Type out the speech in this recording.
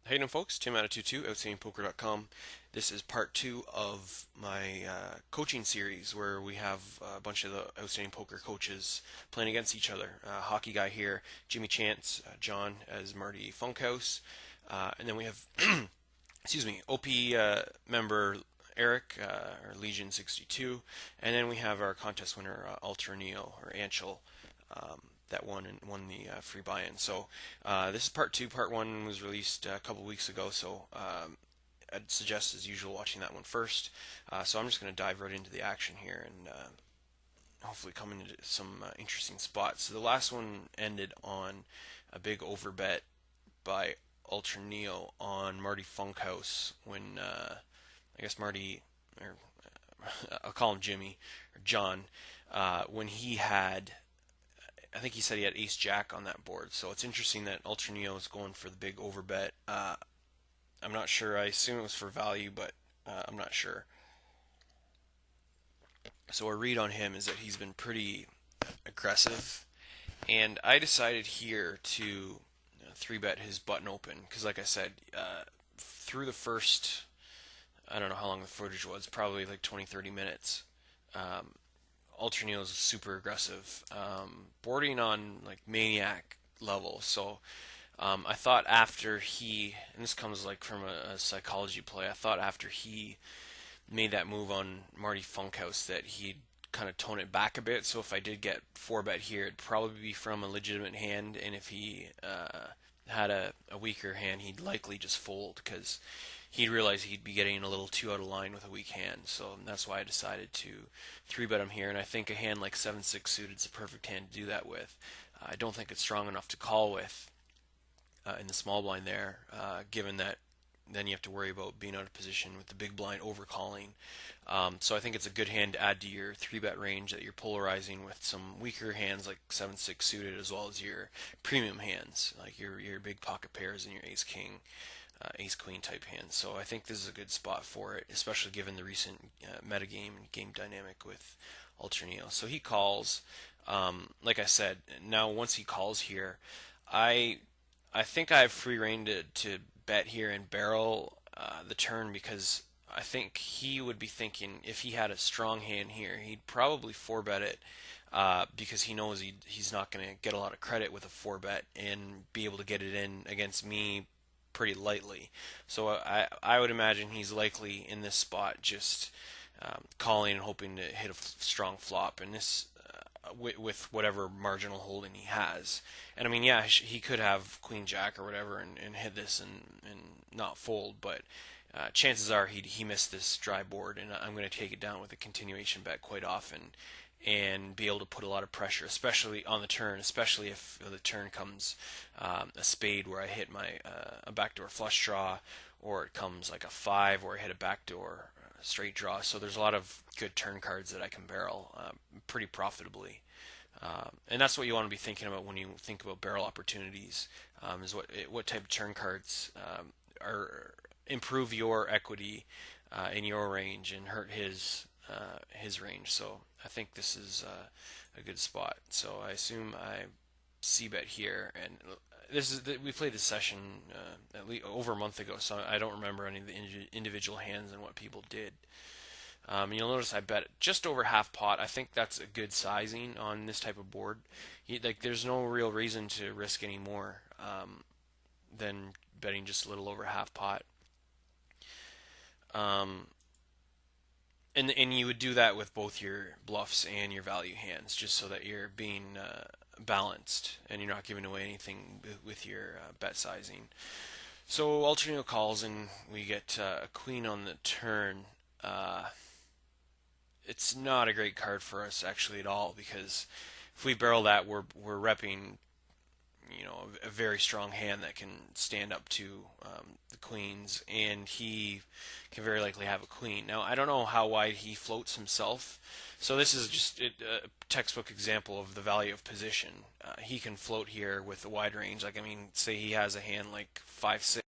How you doing, folks? Tim out of 22, outstandingpoker.com. This is part two of my coaching series where we have a bunch of the outstanding poker coaches playing against each other. Hockey guy here, Jimmy Chance, John as Marty Funkhouse, and then we have, excuse me, OP member Eric, or Legion 62, and then we have our contest winner, Ultra Neo or Anshul. That won the free buy-in. So this is part two. Part one was released a couple weeks ago, so I'd suggest, as usual, watching that one first. So I'm just going to dive right into the action here and hopefully come into some interesting spots. So the last one ended on a big overbet by Ultra Neo on Marty Funkhouse when I guess Marty, or I'll call him Jimmy or John, when he had, I think he said he had Ace Jack on that board. So it's interesting that Ultra Neo is going for the big overbet. I'm not sure. I assume it was for value, but I'm not sure. So our read on him is that he's been pretty aggressive, and I decided here to three bet his button open because, like I said, through the first, I don't know how long the footage was, probably like 20, 30 minutes. Um, Ultra Neo is super aggressive, bordering on like maniac level. So I thought after he, and this comes like from a psychology play, I thought after he made that move on Marty Funkhouse that he'd kind of tone it back a bit. So if I did get four bet here, it'd probably be from a legitimate hand, and if he had a weaker hand, he'd likely just fold because he'd realize he'd be getting a little too out of line with a weak hand. So that's why I decided to three bet him here, and I think a hand like 7-6 suited is a perfect hand to do that with. I don't think it's strong enough to call with in the small blind there, given that then you have to worry about being out of position with the big blind overcalling. So I think it's a good hand to add to your three bet range that you're polarizing with some weaker hands like 7-6 suited, as well as your premium hands like your big pocket pairs and your ace king, ace queen type hands. So I think this is a good spot for it, especially given the recent metagame and game dynamic with Ultra Neo. So he calls. Like I said, now once he calls here, I I think I have free reign to bet here and barrel the turn because I think he would be thinking if he had a strong hand here, he'd probably four bet it because he knows he's not going to get a lot of credit with a four bet and be able to get it in against me pretty lightly. So I would imagine he's likely in this spot just calling and hoping to hit a strong flop. And this with whatever marginal holding he has. And I mean, yeah, he could have Queen Jack or whatever and hit this and not fold, but chances are he missed this dry board, and I'm going to take it down with a continuation bet quite often and be able to put a lot of pressure, especially on the turn, especially if the turn comes a spade where I hit my a backdoor flush draw, or it comes like a five where I hit a backdoor straight draw. So there's a lot of good turn cards that I can barrel pretty profitably. And that's what you want to be thinking about when you think about barrel opportunities. Is what type of turn cards are improve your equity in your range and hurt his range. So I think this is a good spot. So I assume I c bet here, and we played this session at least over a month ago, so I don't remember any of the individual hands and what people did. And you'll notice I bet just over half pot. I think that's a good sizing on this type of board. There's no real reason to risk any more than betting just a little over half pot. Um, and you would do that with both your bluffs and your value hands, just so that you're being balanced and you're not giving away anything with your bet sizing. So Ultra Neo calls, and we get a queen on the turn. It's not a great card for us actually at all because if we barrel that, we're repping a very strong hand that can stand up to the queens, and he can very likely have a queen. Now I don't know how wide he floats himself, so this is just a textbook example of the value of position. He can float here with a wide range. Like I mean, say he has a hand like 5-6